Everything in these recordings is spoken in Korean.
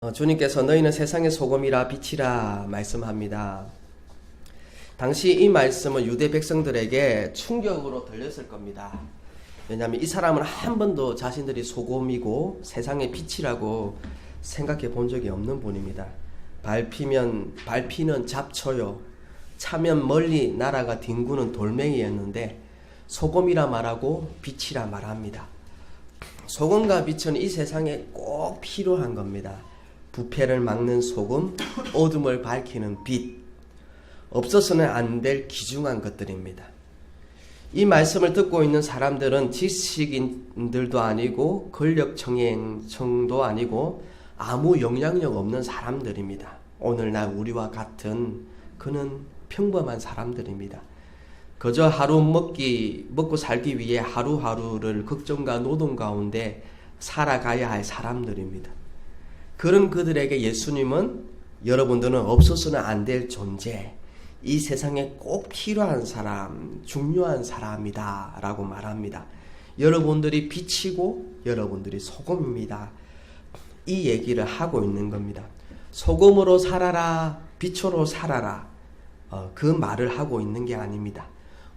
주님께서 너희는 세상의 소금이라 빛이라 말씀합니다. 당시 이 말씀은 유대 백성들에게 충격으로 들렸을 겁니다. 왜냐하면 이 사람은 한 번도 자신들이 소금이고 세상의 빛이라고 생각해 본 적이 없는 분입니다. 밟히는 잡초요, 차면 멀리 날아가 뒹구는 돌멩이였는데 소금이라 말하고 빛이라 말합니다. 소금과 빛은 이 세상에 꼭 필요한 겁니다. 부패를 막는 소금, 어둠을 밝히는 빛, 없어서는 안 될 귀중한 것들입니다. 이 말씀을 듣고 있는 사람들은 지식인들도 아니고 권력청도 아니고 아무 영향력 없는 사람들입니다. 오늘날 우리와 같은 그는 평범한 사람들입니다. 그저 하루 먹고 살기 위해 하루하루를 걱정과 노동 가운데 살아가야 할 사람들입니다. 그런 그들에게 예수님은 여러분들은 없어서는 안 될 존재, 이 세상에 꼭 필요한 사람, 중요한 사람이다 라고 말합니다. 여러분들이 빛이고 여러분들이 소금입니다. 이 얘기를 하고 있는 겁니다. 소금으로 살아라, 빛으로 살아라, 그 말을 하고 있는 게 아닙니다.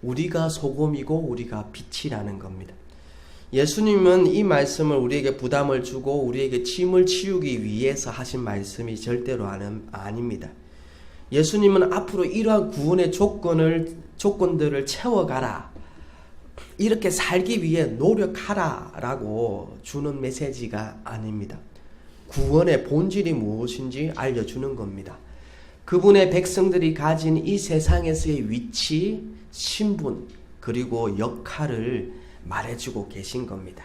우리가 소금이고 우리가 빛이라는 겁니다. 예수님은 이 말씀을 우리에게 부담을 주고 우리에게 침을 치우기 위해서 하신 말씀이 절대로 아닙니다. 예수님은 앞으로 이러한 구원의 조건들을 채워가라, 이렇게 살기 위해 노력하라 라고 주는 메시지가 아닙니다. 구원의 본질이 무엇인지 알려주는 겁니다. 그분의 백성들이 가진 이 세상에서의 위치, 신분, 그리고 역할을 말해주고 계신 겁니다.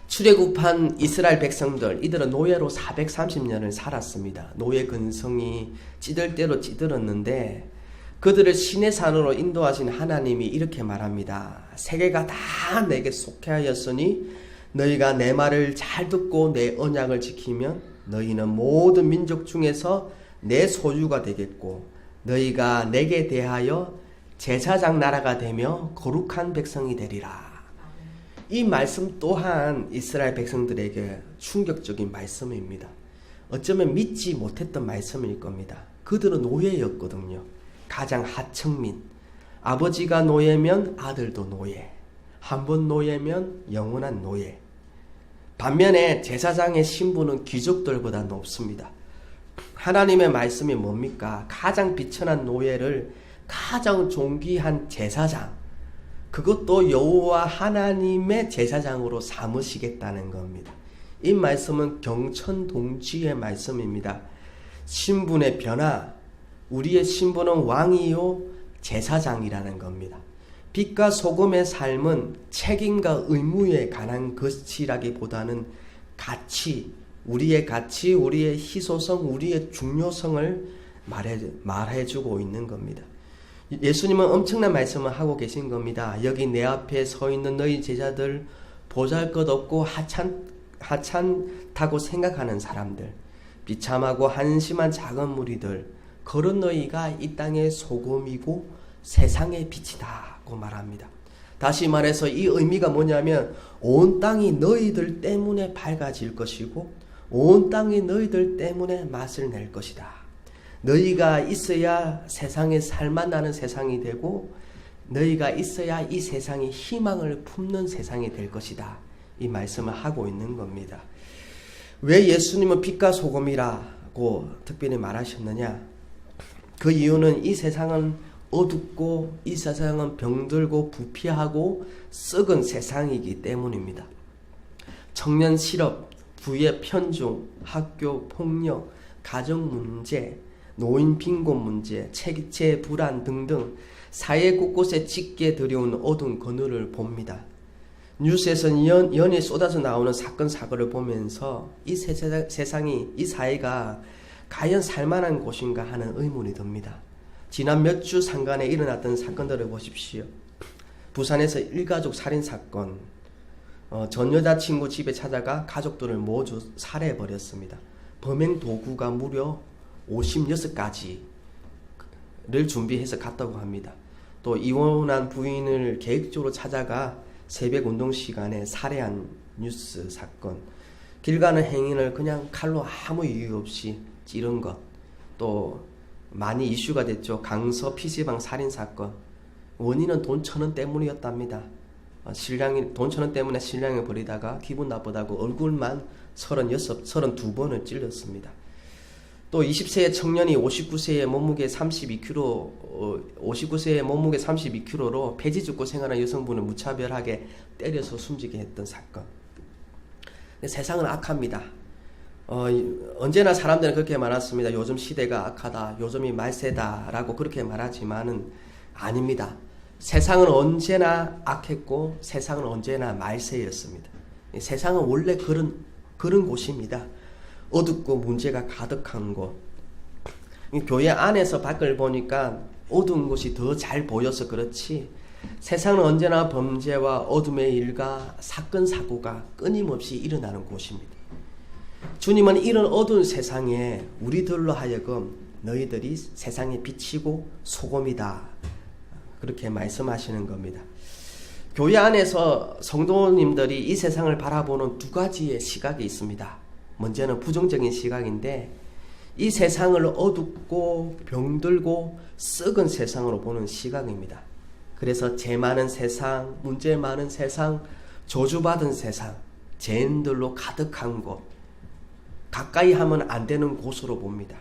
출애굽한 이스라엘 백성들, 이들은 노예로 430년을 살았습니다. 노예 근성이 찌들 대로 찌들었는데 그들을 신의 산으로 인도하신 하나님이 이렇게 말합니다. 세계가 다 내게 속해 하였으니 너희가 내 말을 잘 듣고 내 언약을 지키면 너희는 모든 민족 중에서 내 소유가 되겠고 너희가 내게 대하여 제사장 나라가 되며 거룩한 백성이 되리라. 이 말씀 또한 이스라엘 백성들에게 충격적인 말씀입니다. 어쩌면 믿지 못했던 말씀일 겁니다. 그들은 노예였거든요. 가장 하층민. 아버지가 노예면 아들도 노예. 한 번 노예면 영원한 노예. 반면에 제사장의 신분은 귀족들보다 높습니다. 하나님의 말씀이 뭡니까? 가장 비천한 노예를 가장 존귀한 제사장, 그것도 여호와 하나님의 제사장으로 삼으시겠다는 겁니다. 이 말씀은 경천동지의 말씀입니다. 신분의 변화, 우리의 신분은 왕이요 제사장이라는 겁니다. 빛과 소금의 삶은 책임과 의무에 관한 것이라기보다는 가치, 우리의 가치, 우리의 희소성, 우리의 중요성을 말해주고 있는 겁니다. 예수님은 엄청난 말씀을 하고 계신 겁니다. 여기 내 앞에 서 있는 너희 제자들, 보잘것없고 하찮다고 생각하는 사람들, 비참하고 한심한 작은 무리들, 그런 너희가 이 땅의 소금이고 세상의 빛이다고 말합니다. 다시 말해서 이 의미가 뭐냐면 온 땅이 너희들 때문에 밝아질 것이고 온 땅이 너희들 때문에 맛을 낼 것이다. 너희가 있어야 세상에 살만나는 세상이 되고 너희가 있어야 이 세상이 희망을 품는 세상이 될 것이다. 이 말씀을 하고 있는 겁니다. 왜 예수님은 빛과 소금이라고 특별히 말하셨느냐? 그 이유는 이 세상은 어둡고 이 세상은 병들고 부패하고 썩은 세상이기 때문입니다. 청년 실업, 부의 편중, 학교 폭력, 가정 문제, 노인 빈곤 문제, 체계 불안 등등 사회 곳곳에 짙게 들여온 어두운 그늘을 봅니다. 뉴스에서는 연일 쏟아져 나오는 사건 사고를 보면서 이 세상이, 이 사회가 과연 살만한 곳인가 하는 의문이 듭니다. 지난 몇 주 상간에 일어났던 사건들을 보십시오. 부산에서 일가족 살인사건, 전 여자친구 집에 찾아가 가족들을 모두 살해해버렸습니다. 범행 도구가 무려 56가지를 준비해서 갔다고 합니다. 또 이혼한 부인을 계획적으로 찾아가 새벽 운동 시간에 살해한 뉴스 사건, 길 가는 행인을 그냥 칼로 아무 이유 없이 찌른 것. 또 많이 이슈가 됐죠. 강서 PC방 살인사건. 원인은 돈 1,000원 때문이었답니다. 신랑이 돈 1,000원 때문에 신랑을 버리다가 기분 나쁘다고 얼굴만 32번을 찔렀습니다. 또 20세의 청년이 59세의 몸무게 32kg로 폐지 죽고 생활하는 여성분을 무차별하게 때려서 숨지게 했던 사건. 세상은 악합니다. 언제나 사람들은 그렇게 말했습니다. 요즘 시대가 악하다, 요즘이 말세다 라고 그렇게 말하지만은 아닙니다. 세상은 언제나 악했고 세상은 언제나 말세였습니다. 세상은 원래 그런 곳입니다. 어둡고 문제가 가득한 곳. 교회 안에서 밖을 보니까 어두운 곳이 더 잘 보여서 그렇지, 세상은 언제나 범죄와 어둠의 일과 사건 사고가 끊임없이 일어나는 곳입니다. 주님은 이런 어두운 세상에 우리들로 하여금 너희들이 세상의 빛이고 소금이다, 그렇게 말씀하시는 겁니다. 교회 안에서 성도님들이 이 세상을 바라보는 두 가지의 시각이 있습니다. 먼저는 부정적인 시각인데, 이 세상을 어둡고 병들고 썩은 세상으로 보는 시각입니다. 그래서 죄 많은 세상, 문제 많은 세상, 저주받은 세상, 죄인들로 가득한 곳, 가까이 하면 안 되는 곳으로 봅니다.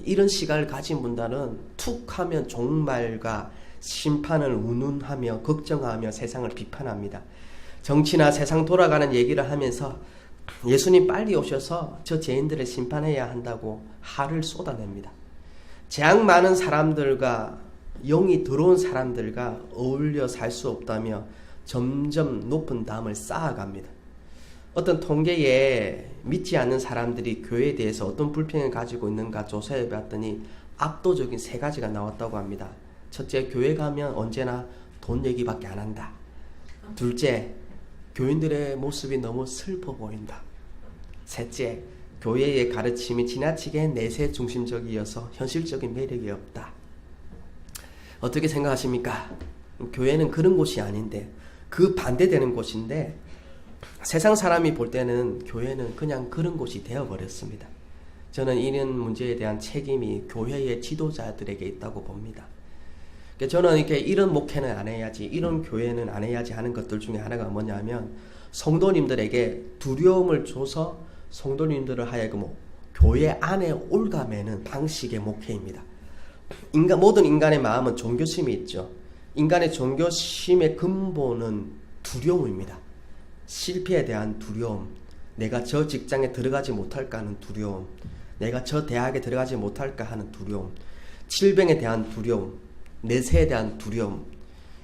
이런 시각을 가진 분들은 툭 하면 종말과 심판을 운운하며 걱정하며 세상을 비판합니다. 정치나 세상 돌아가는 얘기를 하면서 예수님 빨리 오셔서 저 죄인들을 심판해야 한다고 화를 쏟아냅니다. 재앙 많은 사람들과 영이 들어온 사람들과 어울려 살 수 없다며 점점 높은 담을 쌓아갑니다. 어떤 통계에 믿지 않는 사람들이 교회에 대해서 어떤 불평을 가지고 있는가 조사해 봤더니 압도적인 3가지가 나왔다고 합니다. 첫째, 교회 가면 언제나 돈 얘기밖에 안 한다. 둘째, 교인들의 모습이 너무 슬퍼 보인다. 셋째, 교회의 가르침이 지나치게 내세 중심적이어서 현실적인 매력이 없다. 어떻게 생각하십니까? 교회는 그런 곳이 아닌데, 그 반대되는 곳인데, 세상 사람이 볼 때는 교회는 그냥 그런 곳이 되어버렸습니다. 저는 이런 문제에 대한 책임이 교회의 지도자들에게 있다고 봅니다. 저는 이런 목회는 안 해야지, 이런 교회는 안 해야지 하는 것들 중에 하나가 뭐냐면, 성도님들에게 두려움을 줘서 성도님들을 하여금 교회 안에 올가매는 방식의 목회입니다. 모든 인간의 마음은 종교심이 있죠. 인간의 종교심의 근본은 두려움입니다. 실패에 대한 두려움, 내가 저 직장에 들어가지 못할까 하는 두려움, 내가 저 대학에 들어가지 못할까 하는 두려움, 질병에 대한 두려움, 내세에 대한 두려움,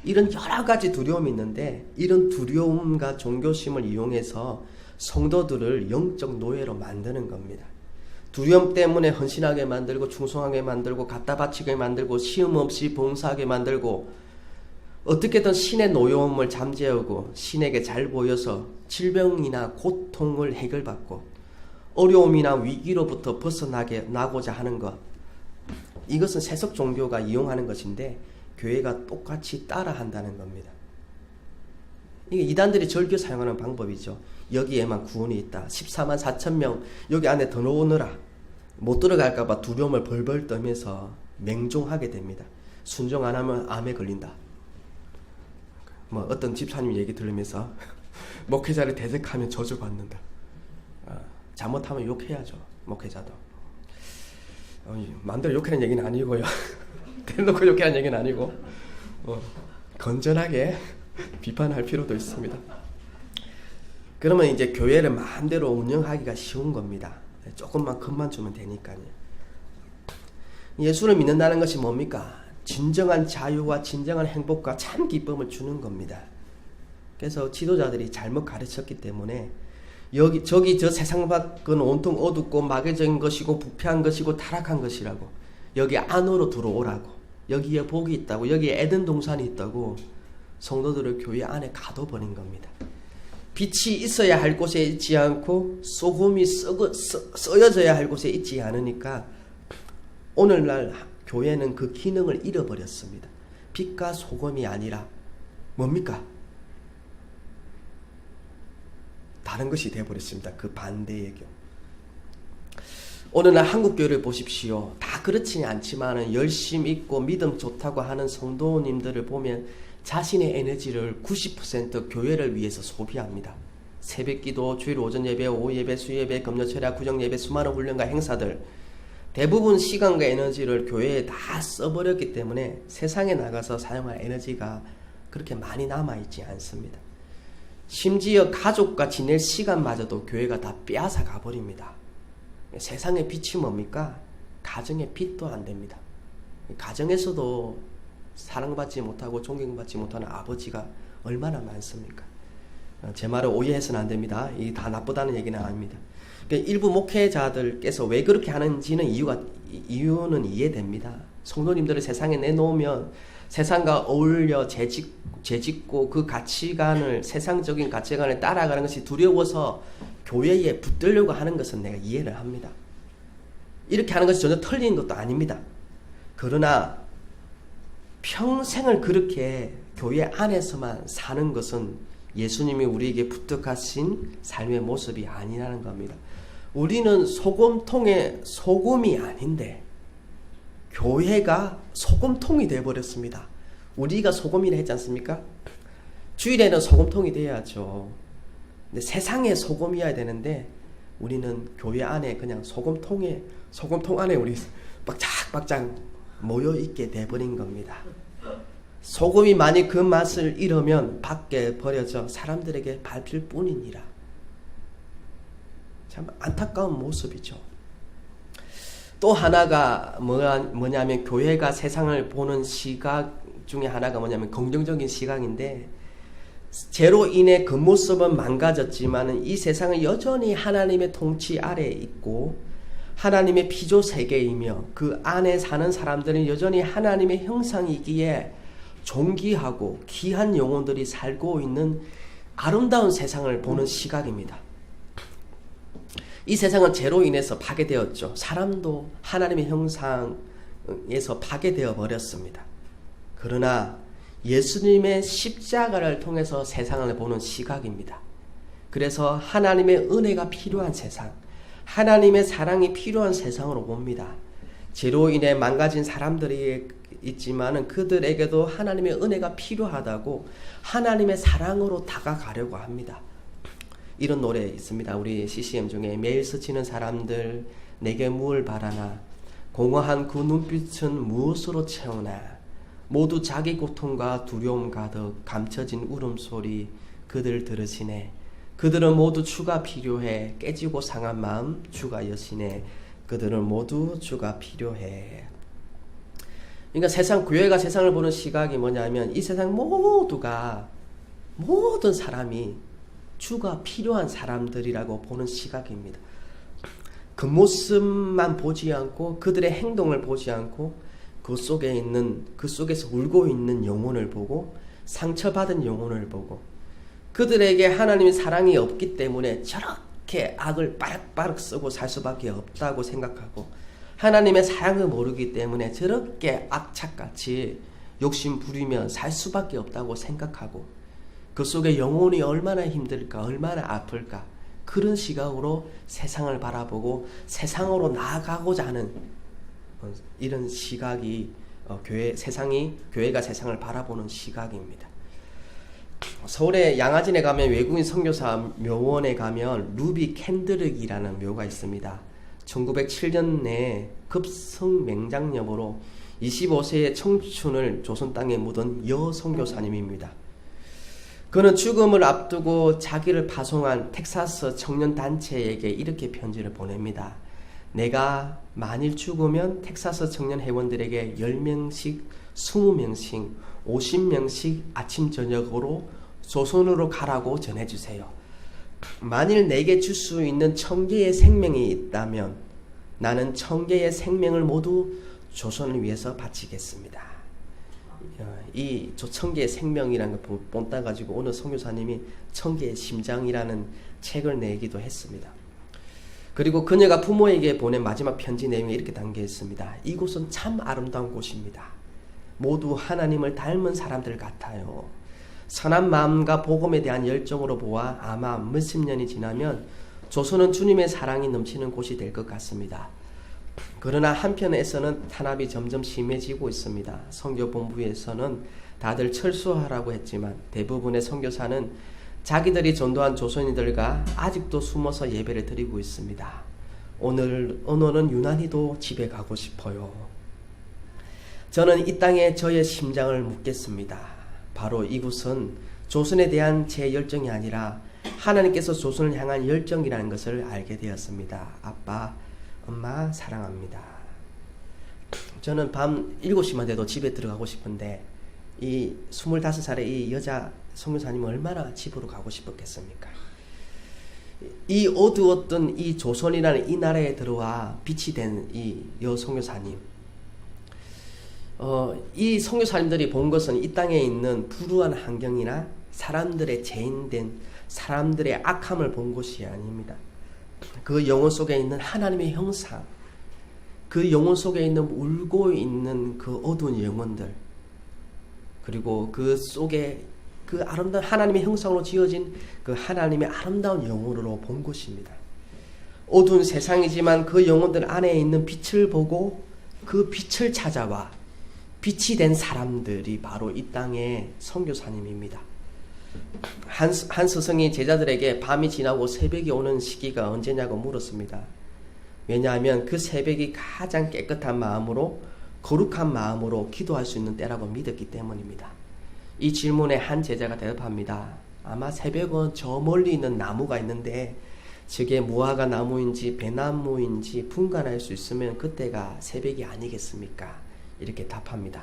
이런 여러 가지 두려움이 있는데, 이런 두려움과 종교심을 이용해서 성도들을 영적 노예로 만드는 겁니다. 두려움 때문에 헌신하게 만들고 충성하게 만들고 갖다 바치게 만들고 시험 없이 봉사하게 만들고, 어떻게든 신의 노여움을 잠재우고 신에게 잘 보여서 질병이나 고통을 해결받고 어려움이나 위기로부터 벗어나고자 하는 것, 이것은 세속 종교가 이용하는 것인데 교회가 똑같이 따라한다는 겁니다. 이게 이단들이 절교 사용하는 방법이죠. 여기에만 구원이 있다. 14만 4천 명 여기 안에 더 넣으느라 못 들어갈까 봐 두려움을 벌벌 떨면서 맹종하게 됩니다. 순종 안 하면 암에 걸린다. 어떤 집사님 얘기 들으면서 목회자를 대적하면 저주받는다. 잘못하면 욕해야죠. 목회자도. 마음대로 욕하는 얘기는 아니고요. 대놓고 욕하는 얘기는 아니고 건전하게 비판할 필요도 있습니다. 그러면 이제 교회를 마음대로 운영하기가 쉬운 겁니다. 조금만 금만 주면 되니까요. 예수를 믿는다는 것이 뭡니까? 진정한 자유와 진정한 행복과 참 기쁨을 주는 겁니다. 그래서 지도자들이 잘못 가르쳤기 때문에 저기 저 세상 밖은 온통 어둡고 마귀적인 것이고 부패한 것이고 타락한 것이라고, 여기 안으로 들어오라고, 여기에 복이 있다고, 여기에 에덴 동산이 있다고 성도들을 교회 안에 가둬버린 겁니다. 빛이 있어야 할 곳에 있지 않고 소금이 써여져야 할 곳에 있지 않으니까 오늘날 교회는 그 기능을 잃어버렸습니다. 빛과 소금이 아니라 뭡니까? 다른 것이 되어버렸습니다. 그 반대의 교. 오늘날 한국교회를 보십시오. 다 그렇지는 않지만 열심 있고 믿음 좋다고 하는 성도님들을 보면 자신의 에너지를 90% 교회를 위해서 소비합니다. 새벽기도, 주일 오전 예배, 오후 예배, 수예배, 금요철야, 구정예배, 수많은 훈련과 행사들, 대부분 시간과 에너지를 교회에 다 써버렸기 때문에 세상에 나가서 사용할 에너지가 그렇게 많이 남아있지 않습니다. 심지어 가족과 지낼 시간마저도 교회가 다 빼앗아 가버립니다. 세상의 빛이 뭡니까? 가정의 빛도 안 됩니다. 가정에서도 사랑받지 못하고 존경받지 못하는 아버지가 얼마나 많습니까? 제 말을 오해해서는 안 됩니다. 이게 다 나쁘다는 얘기는 아닙니다. 일부 목회자들께서 왜 그렇게 하는지는 이유는 이해됩니다. 성도님들을 세상에 내놓으면 세상과 어울려 재짓고 그 가치관을, 세상적인 가치관을 따라가는 것이 두려워서 교회에 붙들려고 하는 것은 내가 이해를 합니다. 이렇게 하는 것이 전혀 틀린 것도 아닙니다. 그러나 평생을 그렇게 교회 안에서만 사는 것은 예수님이 우리에게 부탁하신 삶의 모습이 아니라는 겁니다. 우리는 소금통의 소금이 아닌데 교회가 소금통이 되어버렸습니다. 우리가 소금이라 했지 않습니까? 주일에는 소금통이 돼야죠. 근데 세상에 소금이어야 되는데 우리는 교회 안에 그냥 소금통 안에 우리 박짝박짝 모여있게 돼버린 겁니다. 소금이 만약 그 맛을 잃으면 밖에 버려져 사람들에게 밟힐 뿐이니라. 참 안타까운 모습이죠. 또 하나가 뭐냐면 교회가 세상을 보는 시각 중에 하나가 뭐냐면 긍정적인 시각인데, 죄로 인해 그 모습은 망가졌지만 이 세상은 여전히 하나님의 통치 아래에 있고 하나님의 피조 세계이며 그 안에 사는 사람들은 여전히 하나님의 형상이기에 존귀하고 귀한 영혼들이 살고 있는 아름다운 세상을 보는 시각입니다. 이 세상은 죄로 인해서 파괴되었죠. 사람도 하나님의 형상에서 파괴되어 버렸습니다. 그러나 예수님의 십자가를 통해서 세상을 보는 시각입니다. 그래서 하나님의 은혜가 필요한 세상, 하나님의 사랑이 필요한 세상으로 봅니다. 죄로 인해 망가진 사람들이 있지만 그들에게도 하나님의 은혜가 필요하다고 하나님의 사랑으로 다가가려고 합니다. 이런 노래 있습니다. 우리 CCM 중에 매일 스치는 사람들 내게 무엇을 바라나, 공허한 그 눈빛은 무엇으로 채우나, 모두 자기 고통과 두려움 가득 감춰진 울음소리 그들 들으시네. 그들은 모두 주가 필요해. 깨지고 상한 마음 주가 여시네. 그들은 모두 주가 필요해. 그러니까 교회가 세상을 보는 시각이 뭐냐면 이 세상 모든 사람이 주가 필요한 사람들이라고 보는 시각입니다. 그 모습만 보지 않고 그들의 행동을 보지 않고 그 속에서 울고 있는 영혼을 보고 상처받은 영혼을 보고 그들에게 하나님의 사랑이 없기 때문에 저렇게 악을 빠르게 쓰고 살 수밖에 없다고 생각하고 하나님의 사랑을 모르기 때문에 저렇게 악착같이 욕심 부리며 살 수밖에 없다고 생각하고 그 속에 영혼이 얼마나 힘들까, 얼마나 아플까, 그런 시각으로 세상을 바라보고 세상으로 나아가고자 하는 이런 시각이 교회가 세상을 바라보는 시각입니다. 서울의 양화진에 가면 외국인 선교사 묘원에 가면 루비 캔드릭이라는 묘가 있습니다. 1907년에 급성 맹장염으로 25세의 청춘을 조선 땅에 묻은 선교사님입니다. 그는 죽음을 앞두고 자기를 파송한 텍사스 청년단체에게 이렇게 편지를 보냅니다. 내가 만일 죽으면 텍사스 청년 회원들에게 10명씩, 20명씩, 50명씩 아침 저녁으로 조선으로 가라고 전해주세요. 만일 내게 줄 수 있는 1000개의 생명이 있다면 나는 1000개의 생명을 모두 조선을 위해서 바치겠습니다. 이 1000개의 생명이라는 걸 본따 가지고 어느 선교사님이 1000개의 심장이라는 책을 내기도 했습니다. 그리고 그녀가 부모에게 보낸 마지막 편지 내용에 이렇게 담겨 있습니다. 이곳은 참 아름다운 곳입니다. 모두 하나님을 닮은 사람들 같아요. 선한 마음과 복음에 대한 열정으로 보아 아마 몇십 년이 지나면 조선은 주님의 사랑이 넘치는 곳이 될 것 같습니다. 그러나 한편에서는 탄압이 점점 심해지고 있습니다. 선교본부에서는 다들 철수하라고 했지만 대부분의 선교사는 자기들이 전도한 조선인들과 아직도 숨어서 예배를 드리고 있습니다. 오늘은 유난히도 집에 가고 싶어요. 저는 이 땅에 저의 심장을 묻겠습니다. 바로 이곳은 조선에 대한 제 열정이 아니라 하나님께서 조선을 향한 열정이라는 것을 알게 되었습니다. 아빠, 엄마 사랑합니다. 저는 밤 7시만 돼도 집에 들어가고 싶은데 이 25살의 이 여자 선교사님은 얼마나 집으로 가고 싶었겠습니까? 이 어두웠던 이 조선이라는 이 나라에 들어와 빛이 된 이 여선교사님, 이 선교사님들이 본 것은 이 땅에 있는 불우한 환경이나 사람들의 죄인된 사람들의 악함을 본 것이 아닙니다. 그 영혼 속에 있는 하나님의 형상, 그 영혼 속에 있는 울고 있는 그 어두운 영혼들, 그리고 그 속에 그 아름다운 하나님의 형상으로 지어진 그 하나님의 아름다운 영혼으로 본 것입니다. 어두운 세상이지만 그 영혼들 안에 있는 빛을 보고 그 빛을 찾아와 빛이 된 사람들이 바로 이 땅의 선교사님입니다. 한 스승이 제자들에게 밤이 지나고 새벽이 오는 시기가 언제냐고 물었습니다. 왜냐하면 그 새벽이 가장 깨끗한 마음으로 거룩한 마음으로 기도할 수 있는 때라고 믿었기 때문입니다. 이 질문에 한 제자가 대답합니다. 아마 새벽은 저 멀리 있는 나무가 있는데 저게 무화과 나무인지 배나무인지 분간할 수 있으면 그때가 새벽이 아니겠습니까? 이렇게 답합니다.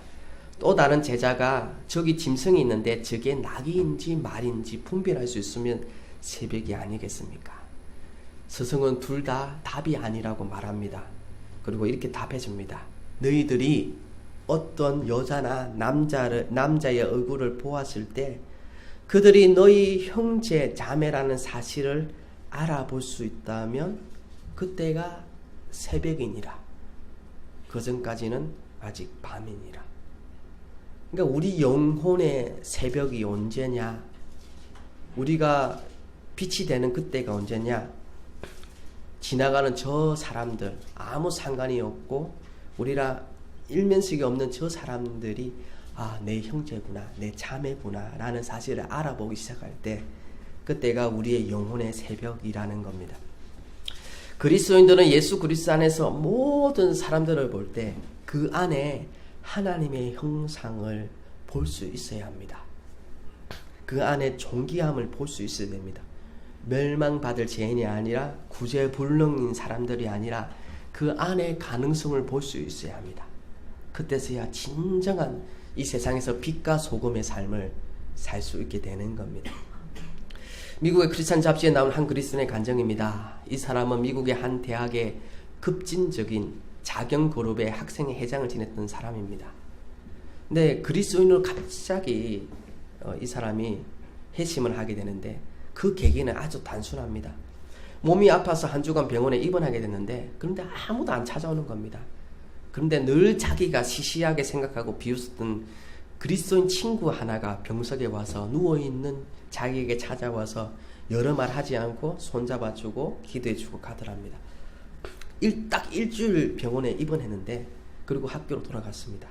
또 다른 제자가 저기 짐승이 있는데 저게 낙이인지 말인지 분별할 수 있으면 새벽이 아니겠습니까? 스승은 둘 다 답이 아니라고 말합니다. 그리고 이렇게 답해줍니다. 너희들이 어떤 여자나 남자의 얼굴을 보았을 때 그들이 너희 형제 자매라는 사실을 알아볼 수 있다면 그때가 새벽이니라. 그 전까지는 아직 밤이니라. 그러니까 우리 영혼의 새벽이 언제냐? 우리가 빛이 되는 그때가 언제냐? 지나가는 저 사람들 아무 상관이 없고 우리랑 일면식이 없는 저 사람들이 내 형제구나, 내 자매구나 라는 사실을 알아보기 시작할 때 그때가 우리의 영혼의 새벽이라는 겁니다. 그리스도인들은 예수 그리스도 안에서 모든 사람들을 볼 때 그 안에 하나님의 형상을 볼 수 있어야 합니다. 그 안에 존귀함을 볼 수 있어야 됩니다. 멸망받을 죄인이 아니라 구제불능인 사람들이 아니라 그 안에 가능성을 볼 수 있어야 합니다. 그때서야 진정한 이 세상에서 빛과 소금의 삶을 살 수 있게 되는 겁니다. 미국의 크리스찬 잡지에 나온 한 그리스도인의 간증입니다. 이 사람은 미국의 한 대학의 급진적인 자경 그룹의 학생회 회장을 지냈던 사람입니다. 근데 그리스도인으로 갑자기 이 사람이 회심을 하게 되는데 그 계기는 아주 단순합니다. 몸이 아파서 한 주간 병원에 입원하게 됐는데 그런데 아무도 안 찾아오는 겁니다. 그런데 늘 자기가 시시하게 생각하고 비웃었던 그리스도인 친구 하나가 병석에 와서 누워있는 자기에게 찾아와서 여러 말 하지 않고 손잡아주고 기도해주고 가더랍니다. 딱 일주일 병원에 입원했는데 그리고 학교로 돌아갔습니다.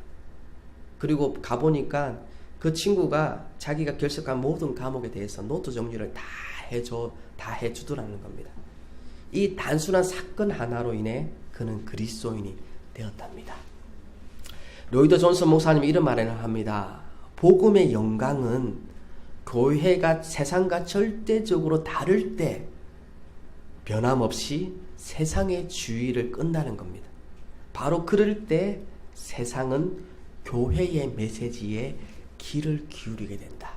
그리고 가보니까 그 친구가 자기가 결석한 모든 과목에 대해서 노트 정리를 다 해주더라는 겁니다. 이 단순한 사건 하나로 인해 그는 그리스도인이 되었답니다. 로이더 존슨 목사님이 이런 말을 합니다. 복음의 영광은 교회가 세상과 절대적으로 다를 때 변함없이 세상의 주의를 끈다는 겁니다. 바로 그럴 때 세상은 교회의 메시지에 귀를 기울이게 된다.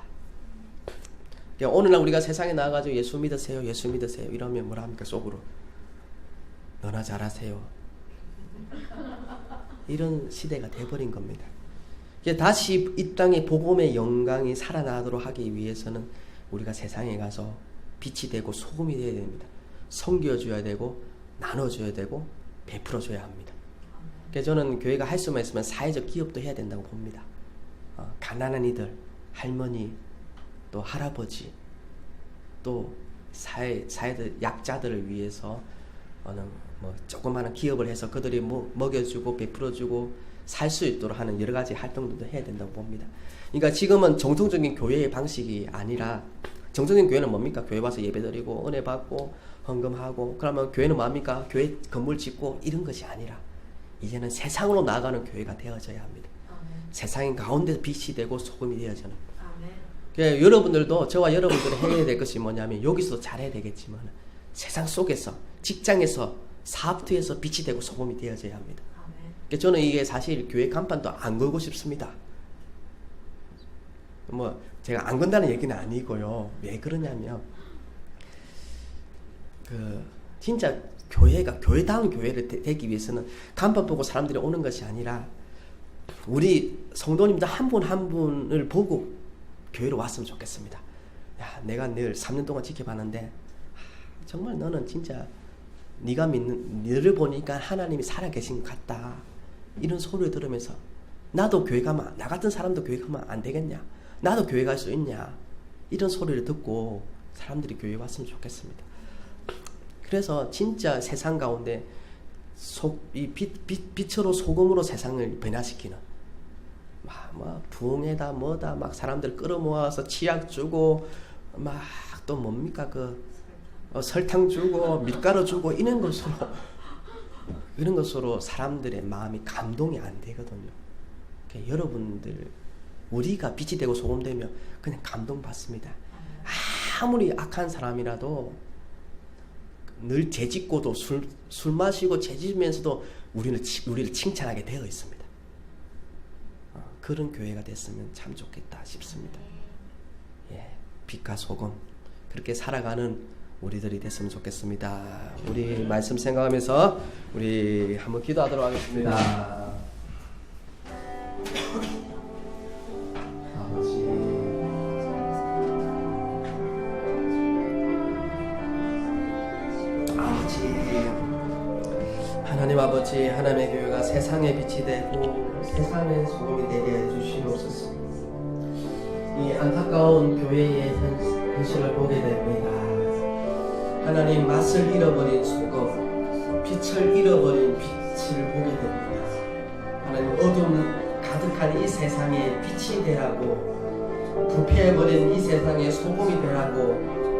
그러니까 오늘날 우리가 세상에 나가가지고 예수 믿으세요, 예수 믿으세요 이러면 뭐라 합니까? 속으로 너나 잘하세요. 이런 시대가 돼버린 겁니다. 다시 이 땅에 복음의 영광이 살아나도록 하기 위해서는 우리가 세상에 가서 빛이 되고 소금이 되어야 됩니다. 섬겨줘야 되고 나눠줘야 되고 베풀어줘야 합니다. 그래서 저는 교회가 할 수만 있으면 사회적 기업도 해야 된다고 봅니다. 가난한 이들, 할머니, 또 할아버지, 또 사회들 약자들을 위해서 어느 뭐 조그마한 기업을 해서 그들이 뭐 먹여주고 베풀어주고 살 수 있도록 하는 여러 가지 활동들도 해야 된다고 봅니다. 그러니까 지금은 정통적인 교회의 방식이 아니라, 정통적인 교회는 뭡니까? 교회 와서 예배드리고 은혜 받고 헌금하고, 그러면 교회는 뭡니까? 교회 건물 짓고 이런 것이 아니라 이제는 세상으로 나아가는 교회가 되어져야 합니다. 세상의 가운데 빛이 되고 소금이 되어지는. 그러니까 여러분들도, 저와 여러분들이 해야 될 것이 뭐냐면, 여기서 잘해야 되겠지만 세상 속에서, 직장에서, 사업투에서 빛이 되고 소금이 되어져야 합니다. 그러니까 저는 이게 사실 교회 간판도 안 걸고 싶습니다. 뭐 제가 안 건다는 얘기는 아니고요. 왜 그러냐면, 진짜 교회가 교회다운 교회를 되기 위해서는 간판 보고 사람들이 오는 것이 아니라, 우리 성도님들 한 분 한 분을 보고 교회로 왔으면 좋겠습니다. 야, 내가 늘 3년 동안 지켜봤는데 정말 너는 진짜 네가 믿는 너를 보니까 하나님이 살아계신 것 같다, 이런 소리를 들으면서 나도 교회 가면, 나 같은 사람도 교회 가면 안 되겠냐, 나도 교회 갈 수 있냐, 이런 소리를 듣고 사람들이 교회에 왔으면 좋겠습니다. 그래서 진짜 세상 가운데 빛으로 소금으로 세상을 변화시키는, 막 부흥회다 뭐다 막 사람들 끌어모아서 치약 주고 막 또 뭡니까 설탕 주고 밀가루 주고 이런 것으로 사람들의 마음이 감동이 안 되거든요. 그러니까 여러분들, 우리가 빛이 되고 소금 되면 그냥 감동 받습니다. 아무리 악한 사람이라도 늘 죄짓고도 술 마시고 죄짓면서도 우리를 칭찬하게 되어 있습니다. 그런 교회가 됐으면 참 좋겠다 싶습니다. 예, 빛과 소금, 그렇게 살아가는 우리들이 됐으면 좋겠습니다. 우리 말씀 생각하면서 우리 한번 기도하도록 하겠습니다. 하나님 아버지, 하나님의 교회가 세상의 빛이 되고 세상의 소금이 되게 해주시옵소서. 이 안타까운 교회의 현실을 보게 됩니다. 하나님, 맛을 잃어버린 소금, 빛을 잃어버린 빛을 보게 됩니다. 하나님, 어둠 가득한 이 세상에 빛이 되라고, 부패해버린 이 세상에 소금이 되라고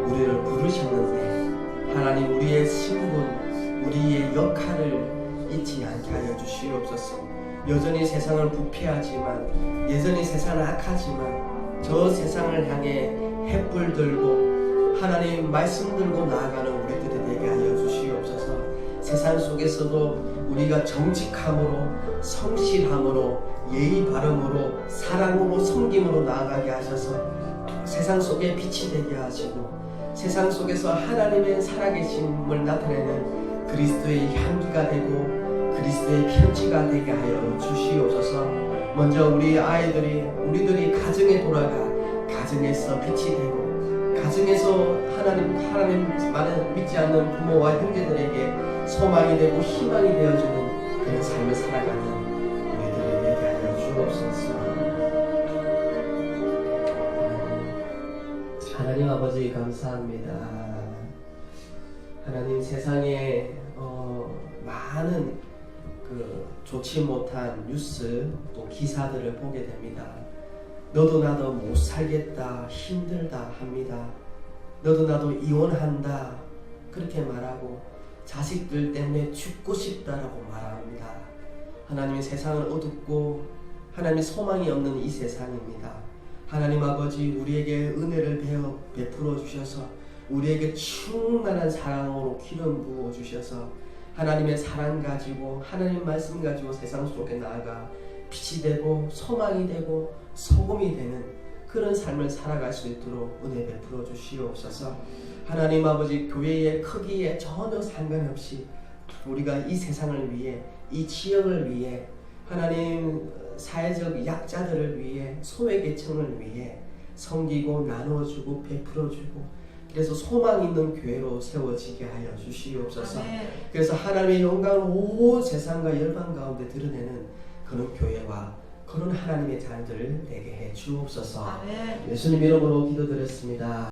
우리를 부르셨는데, 하나님, 우리의 신분, 우리의 역할을 잊지 않게 하여 주시옵소서. 여전히 세상은 부패하지만, 여전히 세상은 악하지만, 저 세상을 향해 횃불 들고 하나님 말씀 들고 나아가는 우리들이 되게 하여 주시옵소서. 세상 속에서도 우리가 정직함으로, 성실함으로, 예의 바름으로, 사랑으로, 섬김으로 나아가게 하셔서 세상 속에 빛이 되게 하시고, 세상 속에서 하나님의 살아계심을 나타내는 그리스도의 향기가 되고 그리스도의 편지가 되게 하여 주시옵소서. 먼저 우리 아이들이, 우리들이 가정에 돌아가 가정에서 빛이 되고, 가정에서 하나님만을 믿지 않는 부모와 형제들에게 소망이 되고 희망이 되어주는 그런 삶을 살아가는 우리들이 되게 하여 주옵소서. 하나님 아버지, 감사합니다. 하나님, 세상에 많은 좋지 못한 뉴스, 또 기사들을 보게 됩니다. 너도 나도 못 살겠다, 힘들다 합니다. 너도 나도 이혼한다, 그렇게 말하고 자식들 때문에 죽고 싶다라고 말합니다. 하나님의 세상은 어둡고 하나님의 소망이 없는 이 세상입니다. 하나님 아버지, 우리에게 은혜를 베풀어 주셔서 우리에게 충만한 사랑으로 기름 부어 주셔서 하나님의 사랑 가지고, 하나님 말씀 가지고 세상 속에 나아가 빛이 되고 소망이 되고 소금이 되는 그런 삶을 살아갈 수 있도록 은혜 베풀어 주시옵소서. 하나님 아버지, 교회의 크기에 전혀 상관없이 우리가 이 세상을 위해, 이 지역을 위해, 하나님 사회적 약자들을 위해, 소외계층을 위해 섬기고 나눠주고 베풀어주고, 그래서 소망 있는 교회로 세워지게 하여 주시옵소서. 그래서 하나님의 영광을 온 세상과 열방 가운데 드러내는 그런 교회와 그런 하나님의 자녀들 되게 해 주옵소서. 아멘. 예수님 이름으로 기도드렸습니다.